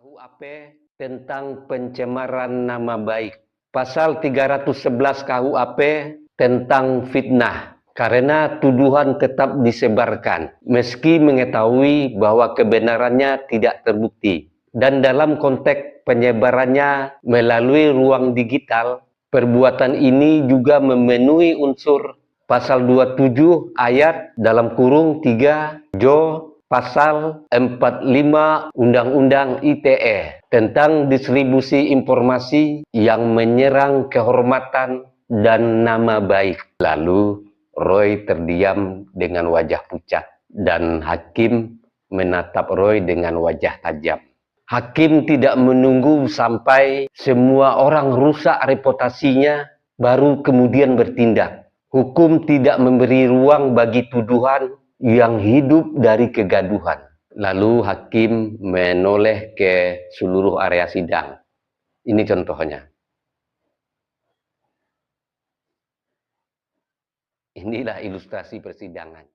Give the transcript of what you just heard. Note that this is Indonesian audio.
KUHP tentang pencemaran nama baik. Pasal 311 KUHP tentang fitnah. Karena tuduhan tetap disebarkan, meski mengetahui bahwa kebenarannya tidak terbukti. Dan dalam konteks penyebarannya melalui ruang digital, perbuatan ini juga memenuhi unsur pasal 27 ayat dalam kurung 3 Jo pasal 45 Undang-Undang ITE tentang distribusi informasi yang menyerang kehormatan dan nama baik. Lalu Roy terdiam dengan wajah pucat dan hakim menatap Roy dengan wajah tajam. Hakim tidak menunggu sampai semua orang rusak reputasinya baru kemudian bertindak. Hukum tidak memberi ruang bagi tuduhan yang hidup dari kegaduhan. Lalu hakim menoleh ke seluruh area sidang. Ini contohnya. Inilah ilustrasi persidangan.